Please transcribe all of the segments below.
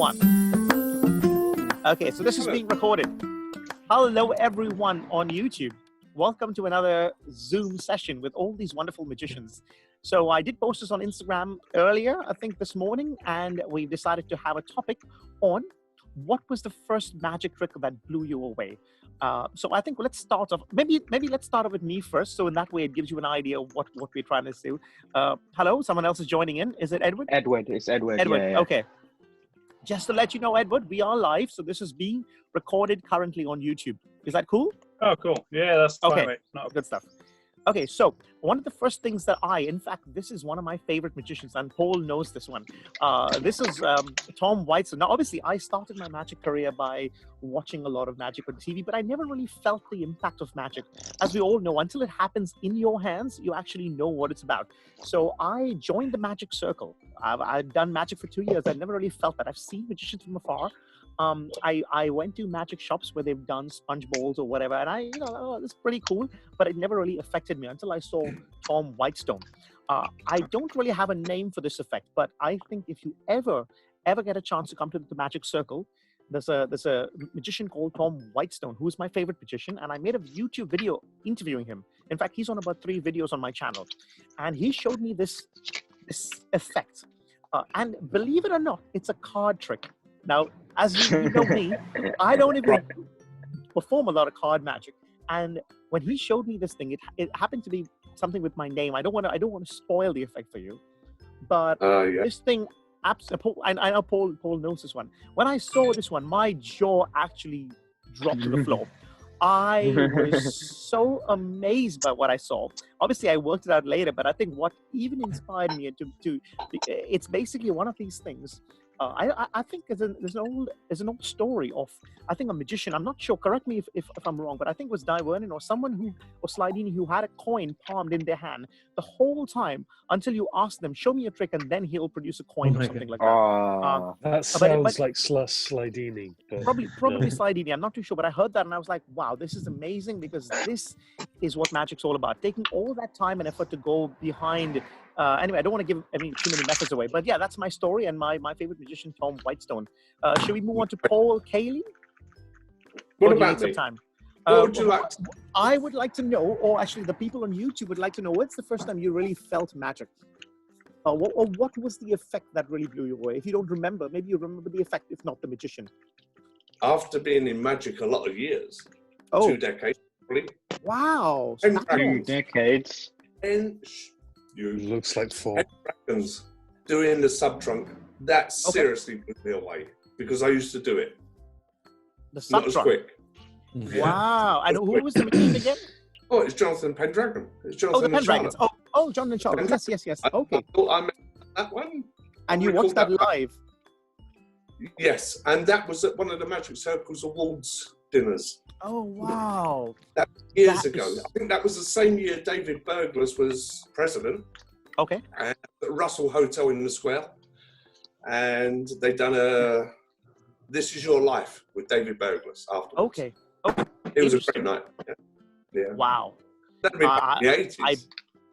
one. Okay, so this is being recorded. Hello, everyone on YouTube. Welcome to another Zoom session with all these wonderful magicians. So I did post this on Instagram earlier, I think this morning, and we decided to have a topic on what was the first magic trick that blew you away. So I think let's start off. Maybe let's start off with me first. So in that way, it gives you an idea of what we're trying to do. Hello, someone else is joining in. Is it Edward? Edward, it's Edward. Edward, yeah. Okay. Just to let you know, Edward, we are live. So this is being recorded currently on YouTube. Is that cool? Oh, cool. Yeah, that's fine, mate. Good stuff. Okay, so one of the first things that in fact, this is one of my favorite magicians, and Paul knows this one. This is Tom Whiteson. Now, obviously, I started my magic career by watching a lot of magic on TV, but I never really felt the impact of magic. As we all know, until it happens in your hands, you actually know what it's about. So I joined the magic circle. I've done magic for 2 years. I never really felt that. I've seen magicians from afar. I went to magic shops where they've done sponge balls or whatever, and it's pretty cool, but it never really affected me until I saw Tom Whiteson. I don't really have a name for this effect, but I think if you ever get a chance to come to the magic circle, there's a magician called Tom Whiteson, who is my favorite magician, and I made a YouTube video interviewing him. In fact, he's on about 3 videos on my channel, and he showed me this effect. And believe it or not, it's a card trick. Now, as you know me, I don't even perform a lot of card magic. And when he showed me this thing, it happened to be something with my name. I don't want to spoil the effect for you, but this thing, I know Paul knows this one. When I saw this one, my jaw actually dropped to the floor. I was so amazed by what I saw. Obviously, I worked it out later, but I think what even inspired me it's basically one of these things. I think there's an old story of, I think, a magician. I'm not sure. Correct me if I'm wrong, but I think it was DeWyer or someone or Slidini who had a coin palmed in their hand the whole time until you ask them, show me a trick, and then he'll produce a coin or something like that. That sounds like Slidini. Probably Slidini. I'm not too sure, but I heard that and I was like, wow, this is amazing, because this is what magic's all about. Taking all that time and effort to go behind. Anyway, I don't want to give too many methods away, but yeah, that's my story and my favorite magician, Tom Whiteson. Should we move on to Paul Caley? What about me? Time? What would you like? I would like to know, or actually the people on YouTube would like to know, what's the first time you really felt magic? What was the effect that really blew you away? If you don't remember, maybe you remember the effect, if not the magician. After being in magic a lot of years, 2 decades, probably. Wow. 2 decades. And looks like 4. Dragons doing the sub-trunk, that seriously blew me away, because I used to do it. The sub-trunk? Not as quick. Wow. And who was the magician again? Oh, it's Jonathan Pendragon. It's Jonathan the Pendragons. Jonathan Charlotte. Yes. Okay. I thought I met that one. And you watched that live? Yes, and that was at one of the Magic Circle's awards dinners. Oh, wow. That was years ago. I think that was the same year David Burglas was president. Okay. At the Russell Hotel in the Square. And they'd done a This Is Your Life with David Burglas afterwards. Okay. It was a great night. Yeah. Wow. That'd be back in the 80s.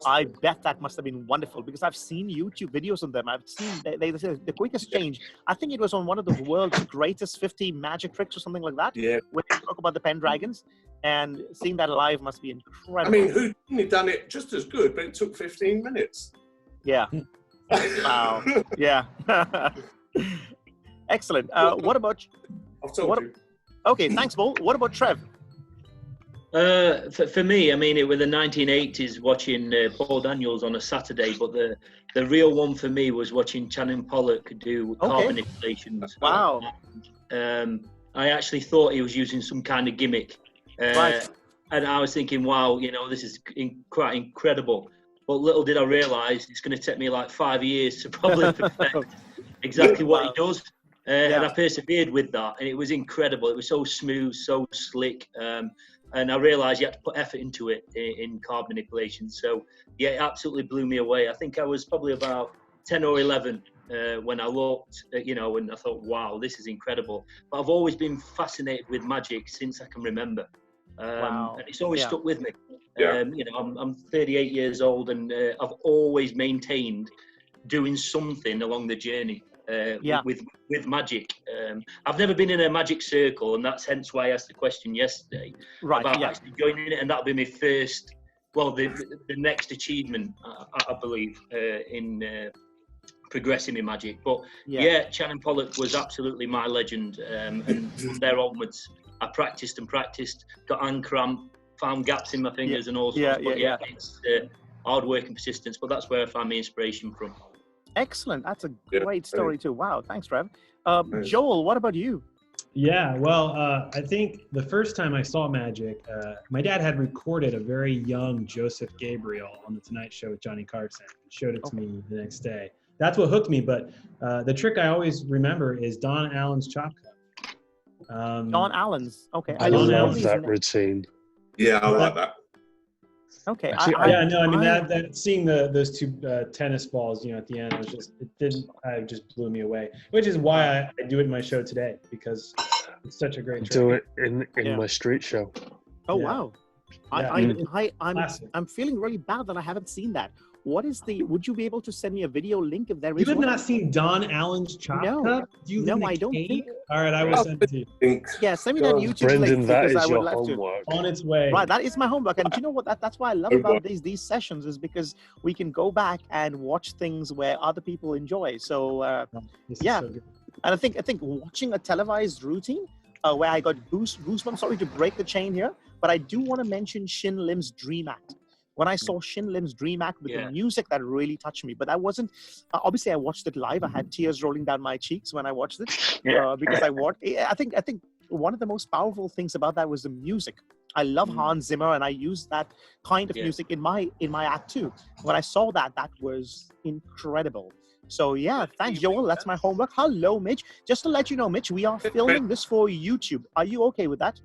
I bet that must have been wonderful, because I've seen YouTube videos on them. I've seen the quickest change. I think it was on one of the world's greatest 50 magic tricks or something like that. Yeah. When they talk about the Pendragons, and seeing that live must be incredible. I mean, Houdini done it just as good, but it took 15 minutes. Yeah. Wow. Yeah. Excellent. What about? I've told you. Okay, thanks, Paul. What about Trev? For me, I mean, it was the 1980s watching Paul Daniels on a Saturday, but the real one for me was watching Channing Pollock do card manipulations. Wow. I actually thought he was using some kind of gimmick. Right. And I was thinking, wow, this is quite incredible. But little did I realise it's going to take me like 5 years to probably perfect exactly what he does. And I persevered with that, and it was incredible. It was so smooth, so slick. And I realised you had to put effort into it in card manipulation. So, yeah, it absolutely blew me away. I think I was probably about 10 or 11 when I looked, and I thought, wow, this is incredible. But I've always been fascinated with magic since I can remember. And it's always stuck with me. I'm 38 years old, and I've always maintained doing something along the journey. with magic. I've never been in a magic circle, and that's hence why I asked the question yesterday about actually joining it, and that'll be my first, well, the next achievement, I believe, in progressing in magic. But Shannon Pollock was absolutely my legend, and from there onwards, I practiced and practiced, got hand cramp, found gaps in my fingers and all sorts. It's hard work and persistence, but that's where I found my inspiration from. Excellent. That's a great story too. Wow. Thanks, Trev. Joel, what about you? Yeah, well, I think the first time I saw magic, my dad had recorded a very young Joseph Gabriel on The Tonight Show with Johnny Carson. He showed it to me the next day. That's what hooked me, but the trick I always remember is Don Allen's chop cut. Don Allen's. Okay. I love that routine. Yeah, I like that. Okay. That seeing those two tennis balls, at the end, it just blew me away. Which is why I do it in my show today, because it's such a great trick. Do it in my street show. Oh wow! I'm feeling really bad that I haven't seen that. What is would you be able to send me a video link if there is? You have not seen Don Allen's chop cut? No, I don't think. All right, I will send it to you. Yeah, send me that YouTube Brendan, link, that because is I would your like homework. to. On its way. Right, that is my homework, and do you know what? That's why I love about these sessions, is because we can go back and watch things where other people enjoy. So so good. And I think watching a televised routine where I got goosebumps. Sorry to break the chain here, but I do want to mention Shin Lim's Dream Act. When I saw Shin Lim's Dream Act with the music, that really touched me. But that wasn't, obviously I watched it live. I had tears rolling down my cheeks when I watched it because I think one of the most powerful things about that was the music. I love Hans Zimmer, and I use that kind of music in my act too. When I saw that was incredible. So thanks, Joel. That's my homework. Hello, Mitch. Just to let you know, Mitch, we are filming this for YouTube. Are you okay with that?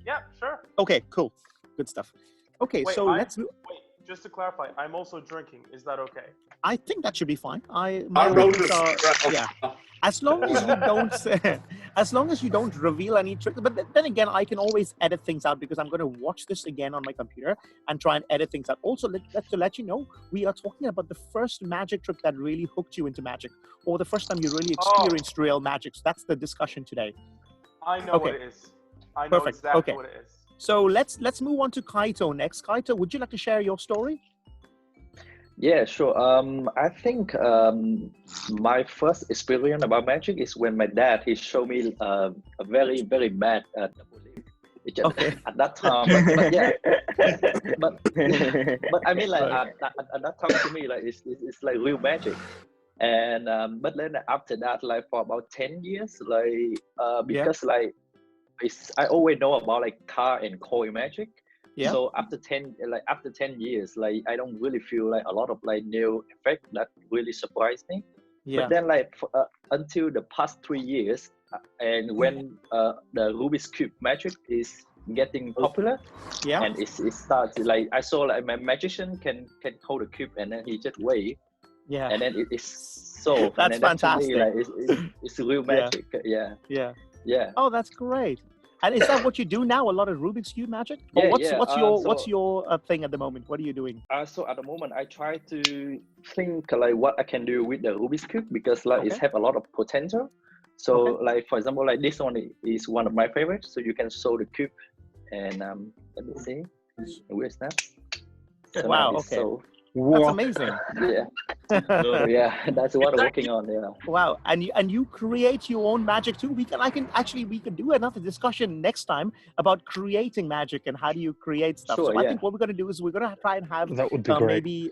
Yeah, sure. Okay, cool. Good stuff. Okay, wait, so let's move. Wait, just to clarify, I'm also drinking. Is that okay? I think that should be fine. As long as you don't reveal any tricks. But then again, I can always edit things out, because I'm going to watch this again on my computer and try and edit things out. Also, to let you know, we are talking about the first magic trick that really hooked you into magic, or the first time you really experienced real magic. So that's the discussion today. I know what it is. I know exactly what it is. So let's move on to Kaito next. Kaito, would you like to share your story? Yeah, sure. I think my first experience about magic is when my dad, he showed me a very, very bad at that time. But I mean, like at that time, to me, like it's like real magic. And but then after that, like for about 10 years, like because like I always know about like card and coin magic. Yeah. So after 10 years, like I don't really feel like a lot of like new effect that really surprised me. Yeah. But then like until the past 3 years, and when the Rubik's Cube magic is getting popular, and it starts like I saw like my magician can hold a cube and then he just wave. Yeah. And then it is so. That's fantastic. Me, like, it's real magic. Yeah. Oh, that's great. And is that what you do now? A lot of Rubik's Cube magic? Or what's your thing at the moment? What are you doing? So at the moment, I try to think like what I can do with the Rubik's Cube, because like it have a lot of potential. So like for example, like this one is one of my favorites. So you can show the cube, and let me see. Where's that? So wow. Okay. That's amazing. Yeah, that's what I'm working on. Yeah. Wow, and you create your own magic too. We can do another discussion next time about creating magic and how do you create stuff. Sure, so I think what we're going to do is we're going to try and have that would be great. Maybe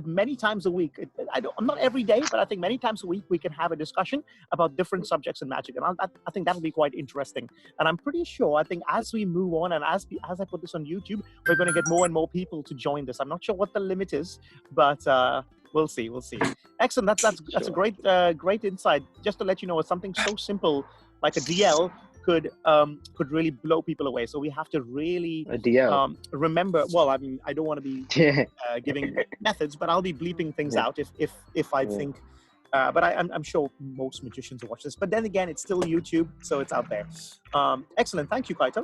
many times a week. Not every day, but I think many times a week we can have a discussion about different subjects in magic, and I think that'll be quite interesting. And I'm pretty sure, I think as we move on and as I put this on YouTube, we're going to get more and more people to join this. I'm not sure what the limit is, but we'll see. Excellent. That's a great insight. Just to let you know, it's something so simple like a DL could really blow people away. So we have to really remember. Well, I mean, I don't want to be giving methods, but I'll be bleeping things out if I think. But I'm sure most magicians will watch this. But then again, it's still YouTube, so it's out there. Excellent. Thank you, Kaito.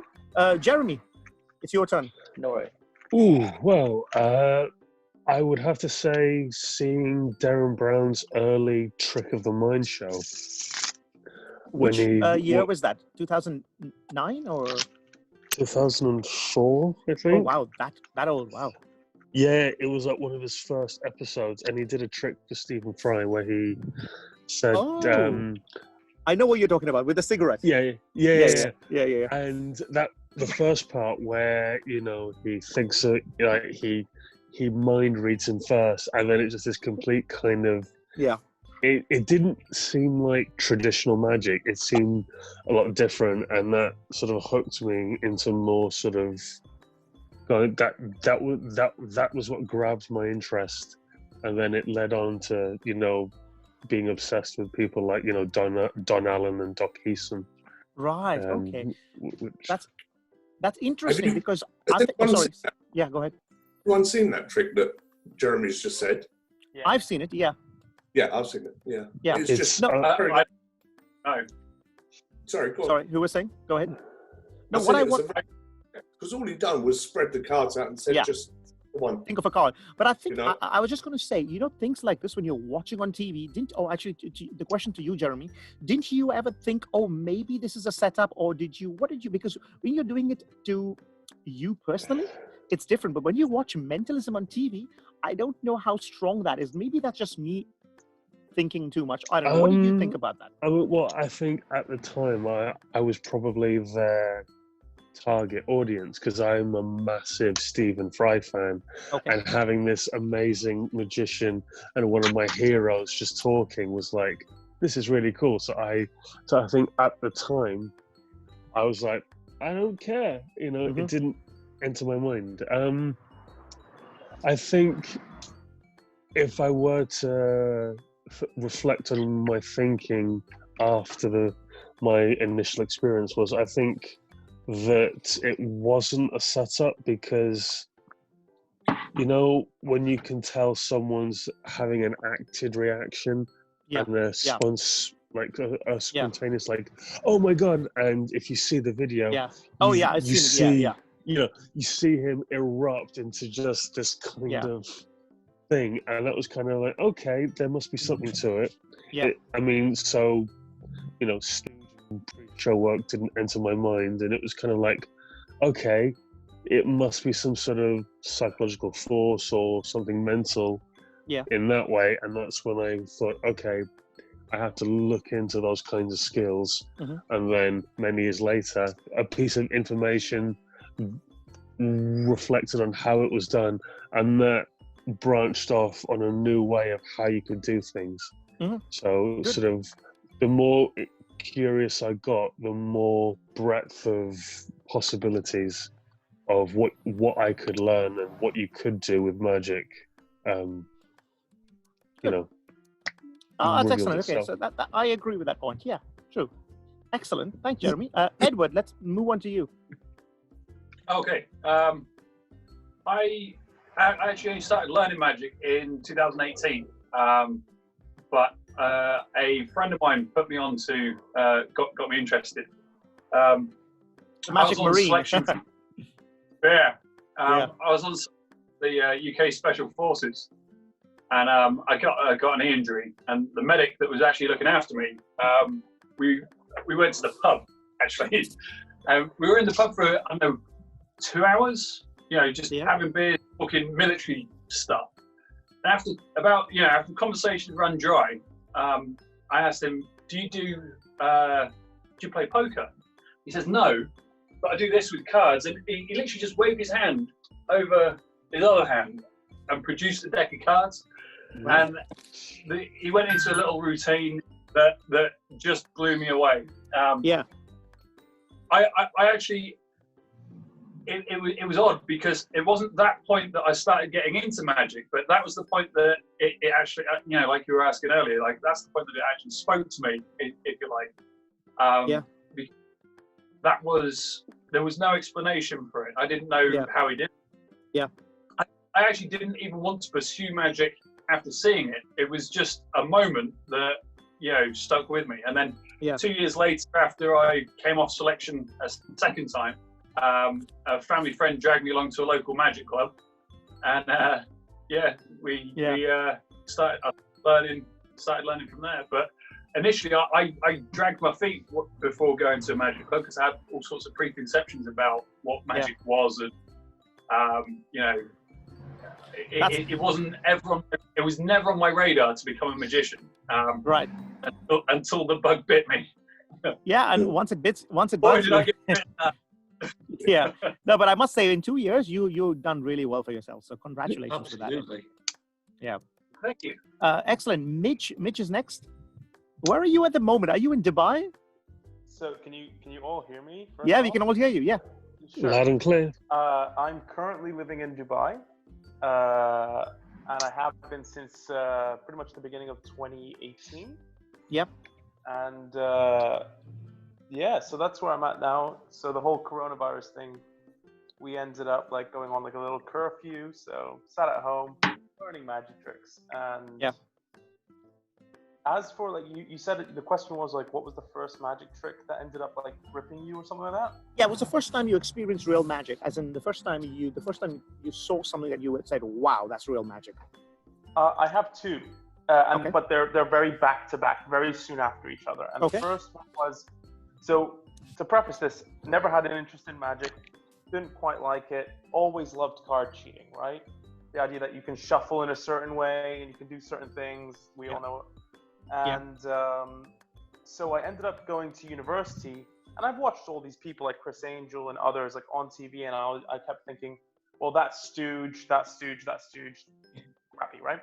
Jeremy, it's your turn. No worries. Ooh, well, I would have to say seeing Darren Brown's early Trick of the Mind show. Which year was that? 2009 or 2004, I think. Oh wow, that old, wow. Yeah, it was like one of his first episodes, and he did a trick for Stephen Fry where he said, I know what you're talking about with the cigarette. Yeah. And that the first part where he thinks like he mind reads him first, and then it's just this complete kind of It didn't seem like traditional magic. It seemed a lot different, and that sort of hooked me into more sort of that was what grabbed my interest, and then it led on to being obsessed with people like Don Allen and Doc Heason. Right. Okay. That's interesting because sorry. Yeah, go ahead. Everyone seen that trick that Jeremy's just said? Yeah. I've seen it. Yeah. Yeah, I've seen it. Yeah. Yeah. It's just no. Sorry, go on. Sorry, who was saying? Go ahead. No, what I want. Because all he done was spread the cards out and said just one. Think of a card. But I think I was just going to say, things like this when you're watching on TV, the question to you, Jeremy, didn't you ever think, oh, maybe this is a setup, or because when you're doing it to you personally, it's different. But when you watch mentalism on TV, I don't know how strong that is. Maybe that's just me thinking too much. I don't know. What do you think about that? Well, I think at the time I was probably their target audience because I'm a massive Stephen Fry fan, and having this amazing magician and one of my heroes just talking was like, this is really cool. So I think at the time I was like, I don't care. It didn't enter my mind. I think if I were to reflect on my thinking after my initial experience was, I think that it wasn't a setup because, when you can tell someone's having an acted reaction and they're like a spontaneous, like, oh my God. And if you see the video, I've seen it. You see him erupt into just this kind of thing, and that was kind of like, okay, there must be something to it. Pre-show work didn't enter my mind, and it was kind of like, okay, it must be some sort of psychological force or something mental in that way. And that's when I thought, okay, I have to look into those kinds of skills. And then many years later, a piece of information reflected on how it was done, and that branched off on a new way of how you could do things. So sort of the more curious I got, the more breadth of possibilities of what I could learn and what you could do with magic. That's excellent. Okay, so that I agree with that point. Yeah, true. Excellent. Thanks, Jeremy. Edward, let's move on to you. Okay. I actually only started learning magic in 2018, but a friend of mine put me on to got me interested. Magic Marine. I was on the UK Special Forces, and I got an injury, and the medic that was actually looking after me, we went to the pub actually. We were in the pub for 2 hours, just having beers, talking military stuff. And after the conversation run dry, I asked him, do you play poker? He says, no, but I do this with cards. And he literally just waved his hand over his other hand and produced a deck of cards. Right. And he went into a little routine that just blew me away. I actually, it was odd because it wasn't that point that I started getting into magic, but that was the point that it actually, like you were asking earlier, like that's the point that it actually spoke to me, if you like. There was no explanation for it. I didn't know how he did it. I actually didn't even want to pursue magic after seeing it. It was just a moment that, stuck with me. And then 2 years later, after I came off selection a second time, a family friend dragged me along to a local magic club, and we started learning from there. But initially, I dragged my feet before going to a magic club because I had all sorts of preconceptions about what magic was, and it wasn't ever. It was never on my radar to become a magician. Right. Until the bug bit me. Yeah, and once it bites Why did I get bit? Yeah. No, but I must say, in 2 years, you've done really well for yourself. So congratulations for that. Absolutely. Yeah. Thank you. Excellent. Mitch is next. Where are you at the moment? Are you in Dubai? So can you all hear me? Yeah, we can all hear you. Yeah. Sure. Loud and clear. I'm currently living in Dubai, and I have been since pretty much the beginning of 2018. Yep. And so that's where I'm at now. So the whole coronavirus thing, we ended up like going on like a little curfew. So sat at home, learning magic tricks. And as for like you said, the question was like, what was the first magic trick that ended up like gripping you or something like that? Yeah, it was the first time you experienced real magic, as in the first time you saw something that you said, "Wow, that's real magic." I have two, but they're very back to back, very soon after each other. And the first one was, so to preface this, never had an interest in magic, didn't quite like it, always loved card cheating, right? The idea that you can shuffle in a certain way and you can do certain things, we all know it. And so I ended up going to university, and I've watched all these people like Chris Angel and others like on TV, and I kept thinking, well, that stooge, crappy, right?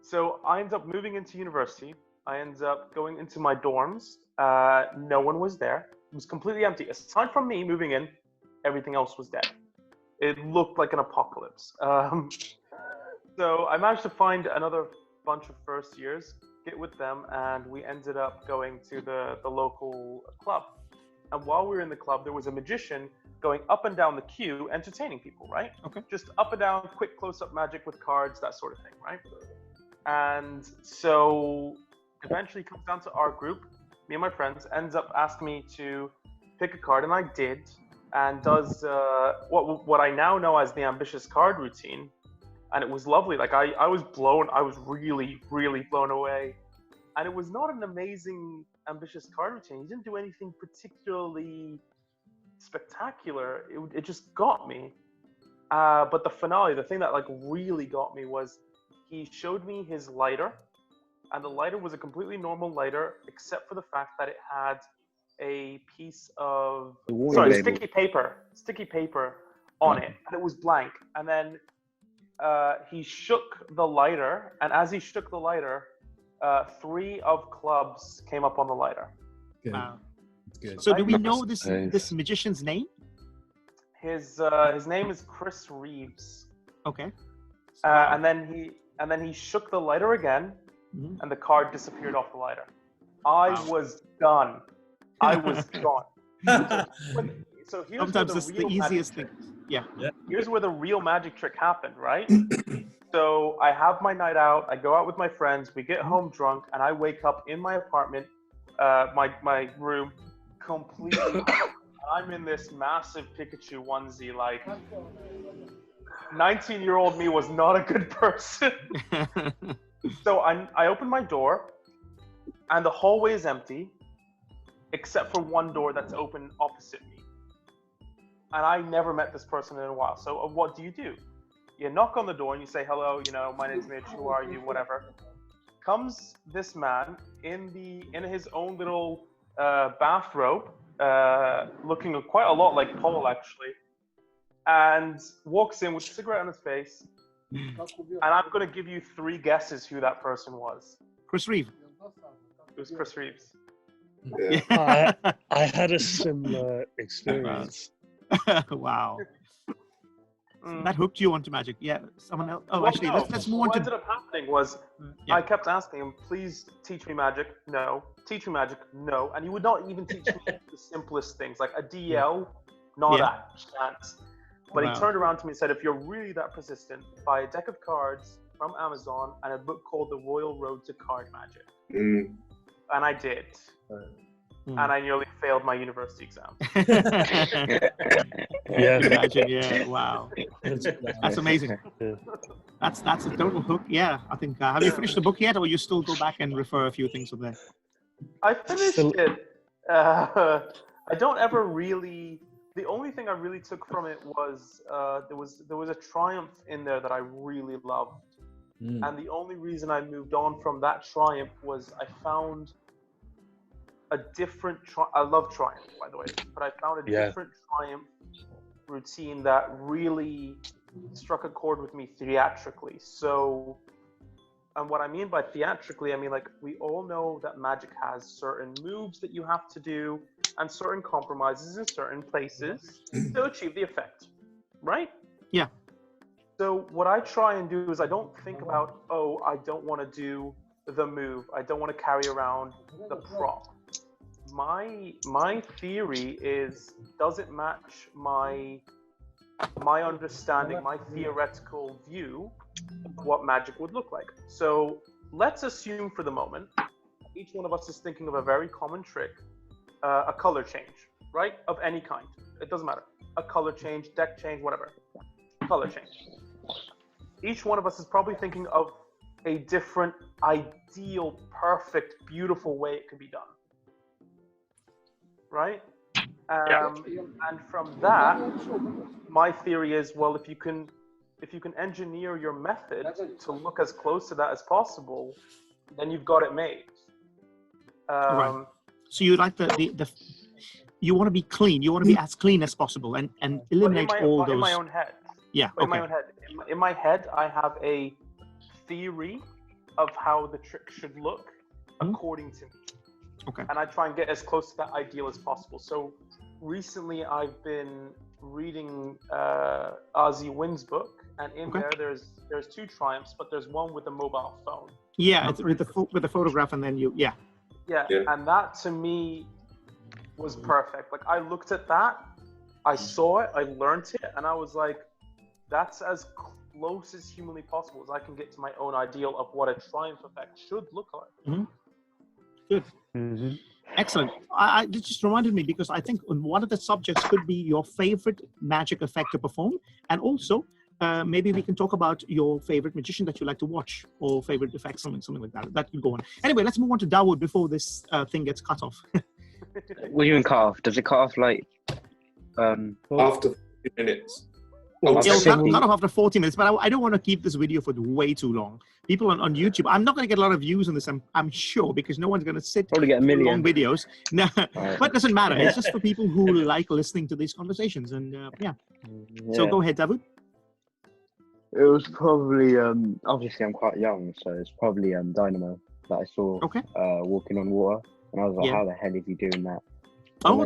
So I ended up moving into university. I ended up going into my dorms. No one was there. It was completely empty. Aside from me moving in, everything else was dead. It looked like an apocalypse. So I managed to find another bunch of first years, get with them, and we ended up going to the local club. And while we were in the club, there was a magician going up and down the queue, entertaining people, right? Okay. Just up and down, quick close-up magic with cards, that sort of thing, right? And so eventually comes down to our group, me and my friends, ends up asking me to pick a card, and I did, and does what I now know as the ambitious card routine. And it was lovely. Like I was really, really blown away. And it was not an amazing ambitious card routine. He didn't do anything particularly spectacular. It just got me. But the finale, the thing that like really got me was he showed me his lighter, and the lighter was a completely normal lighter, except for the fact that it had a piece of sticky paper on it, and it was blank. And then he shook the lighter, and as he shook the lighter, 3 of clubs came up on the lighter. Good. Wow. That's good. So do we know this magician's name? His name is Chris Reeves. Okay. And then he shook the lighter again, and the card disappeared off the lighter. I was done. I was gone. So here's sometimes it's the easiest thing. Yeah. Here's where the real magic trick happened, right? So I have my night out. I go out with my friends. We get home drunk, and I wake up in my apartment, my room, completely. I'm in this massive Pikachu onesie. Like, 19-year-old me was not a good person. So I open my door, and the hallway is empty, except for one door that's open opposite me. And I never met this person in a while. So what do? You knock on the door and you say, hello, my name's Mitch, who are you, whatever. Comes this man in his own little bathrobe, looking quite a lot like Paul, actually, and walks in with a cigarette on his face. And I'm going to give you 3 guesses who that person was. Chris Reeves. It was Chris Reeves. Yeah. I had a similar experience. Wow. That hooked you onto magic. Yeah, someone else. Oh, well, actually, no. Let's move on to... What ended up happening was I kept asking him, please teach me magic. No. Teach me magic. No. And he would not even teach me the simplest things, like a DL, not a chance. But he turned around to me and said, if you're really that persistent, buy a deck of cards from Amazon and a book called The Royal Road to Card Magic. And I did. and I nearly failed my university exam. Yeah. Imagine, yeah, wow. That's amazing. That's a total hook. Yeah, I think. Have you finished the book yet, or you still go back and refer a few things from there? I finished it. I don't ever really. The only thing I really took from it was there was a triumph in there that I really loved, and the only reason I moved on from that triumph was I found a different. I love triumph, by the way, but I found a different triumph routine that really struck a chord with me theatrically. So, and what I mean by theatrically, I mean like we all know that Magic has certain moves that you have to do and certain compromises in certain places to achieve the effect, right? Yeah. So what I try and do is I don't think about, oh, I don't want to do the move. I don't want to carry around the prop. My theory is, does it match my understanding, my theoretical view of what Magic would look like? So let's assume for the moment, each one of us is thinking of a very common trick, a color change, right? Of any kind. It doesn't matter. A color change, deck change, whatever. Color change. Each one of us is probably thinking of a different, ideal, perfect, beautiful way it could be done. Right? And from that, my theory is, well, if you can engineer your method to look as close to that as possible, then you've got it made. Right. So you like the you want to be clean. You want to be as clean as possible and eliminate all those. In my own head. Yeah. In my own head. In my head, I have a theory of how the trick should look according to me. Okay. And I try and get as close to that ideal as possible. So recently I've been reading Ozzy Wynn's book, and in there there's two triumphs, but there's one with a mobile phone. Yeah, it's with the photograph, and then yeah, and that to me was perfect. Like I looked at that, I saw it, I learned it, and I was like, that's as close as humanly possible as I can get to my own ideal of what a triumph effect should look like. Good. Excellent. I it just reminded me, because I think one of the subjects could be your favorite magic effect to perform, and also maybe we can talk about your favorite magician that you like to watch, or favorite effects, something like that. That could go on. Anyway, let's move on to Dawud before this thing gets cut off. What do you mean cut off? Does it cut off like after 50 minutes? It'll cut off after 40 minutes, but I don't want to keep this video for way too long. People on YouTube, I'm not going to get a lot of views on this, I'm sure, because no one's going to sit probably get a million long videos. No, but it doesn't matter. It's just for people who like listening to these conversations. And So go ahead, Dawud. It was probably obviously I'm quite young, so it's probably Dynamo that I saw walking on water, and I was like, how the hell is he doing that? Oh,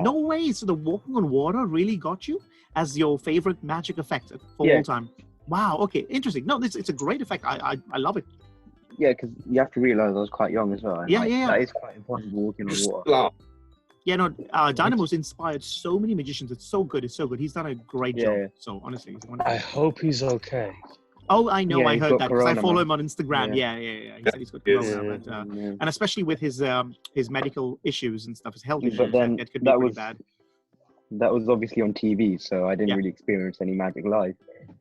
no way! So the walking on water really got you as your favorite magic effect for all time. Wow. Okay. Interesting. No, it's a great effect. I love it. Yeah, because you have to realize I was quite young as well. Yeah. That is quite impossible walking on water. Yeah. No. Dynamo's inspired so many magicians. It's so good. He's done a great job. So honestly, he's wonderful. I hope he's okay. Oh, I know. I heard that because I follow him on Instagram. Yeah. He said he's got corona, and especially with his medical issues and stuff, his health issues, but then that could be pretty bad. That was obviously on TV, so I didn't really experience any magic live.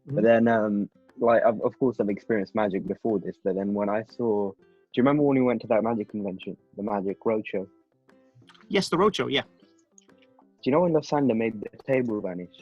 But then, of course, I've experienced magic before this. But then when I saw, do you remember when we went to that magic convention, the Magic Roadshow? Yes, the Roadshow. Yeah. Do you know when Lysander made the table vanish?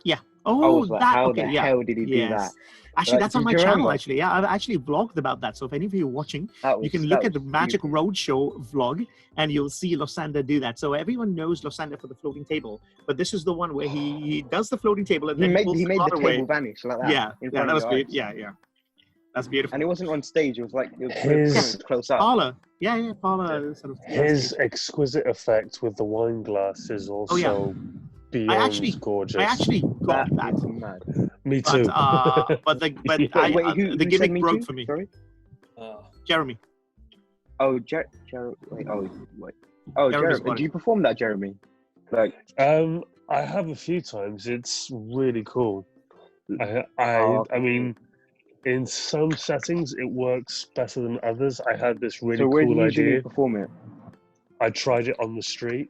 Yeah. Oh, I was like, how the hell did he do that? Actually, that's on my channel. Actually, yeah, I've actually vlogged about that. So if any of you are watching, you can look at the Magic Roadshow vlog, and you'll see Lysander do that. So everyone knows Lysander for the floating table, but this is the one where he does the floating table and then he made the table vanish like that. Yeah, that was good. Yeah, that's beautiful. And it wasn't on stage; it was like his close up. Parlor, parlor. Sort of, his exquisite effect with the wine glass is also. Beyond gorgeous. I actually got that. Mad. Me too. But the gimmick broke for me. Sorry? Jeremy. Oh, Jeremy. Do you perform that, Jeremy? Like, I have a few times. It's really cool. I mean, in some settings it works better than others. I had this really cool idea. Where do you usually perform it? I tried it on the street.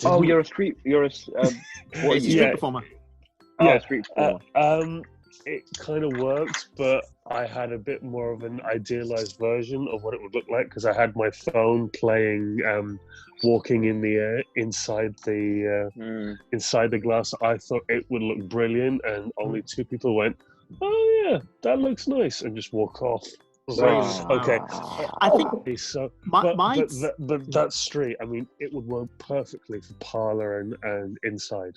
Oh, you're a street. You're a. What are you? Street performer. Yeah, street performer. It kind of works, but I had a bit more of an idealized version of what it would look like because I had my phone playing "Walking in the Air" inside the glass. I thought it would look brilliant, and only 2 people went, "Oh yeah, that looks nice," and just walk off. Okay. I think so. but that street. I mean, it would work perfectly for parlor and inside.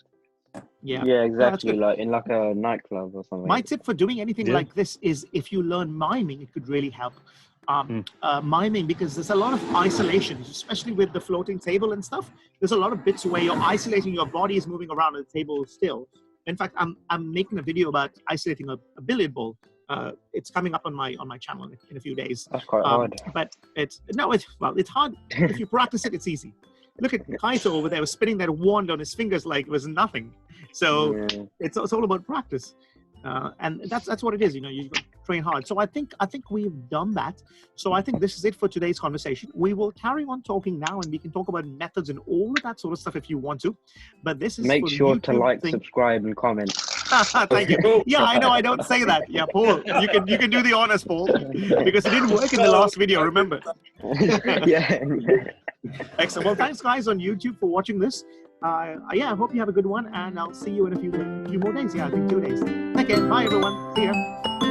Yeah, exactly. Like in like a nightclub or something. My tip for doing anything like this is if you learn miming, it could really help. Miming, because there's a lot of isolation, especially with the floating table and stuff. There's a lot of bits where you're isolating, your body is moving around and the table still. In fact, I'm making a video about isolating a billiard ball. It's coming up on my channel in a few days. That's quite hard. But it's hard. If you practice it, it's easy. Look at Kaito over there, was spinning that wand on his fingers like it was nothing. So it's all about practice, and that's what it is. You know, you train hard. So I think we've done that. So I think this is it for today's conversation. We will carry on talking now, and we can talk about methods and all of that sort of stuff if you want to. But this is make sure to like, subscribe, and comment. Thank you. Yeah, I know I don't say that. Yeah, Paul, you can do the honors, Paul, because it didn't work in the last video. Remember? Yeah. Excellent. Well, thanks guys on YouTube for watching this. I hope you have a good one, and I'll see you in a few more days. Yeah, I think 2 days. Take care. Bye everyone. See ya.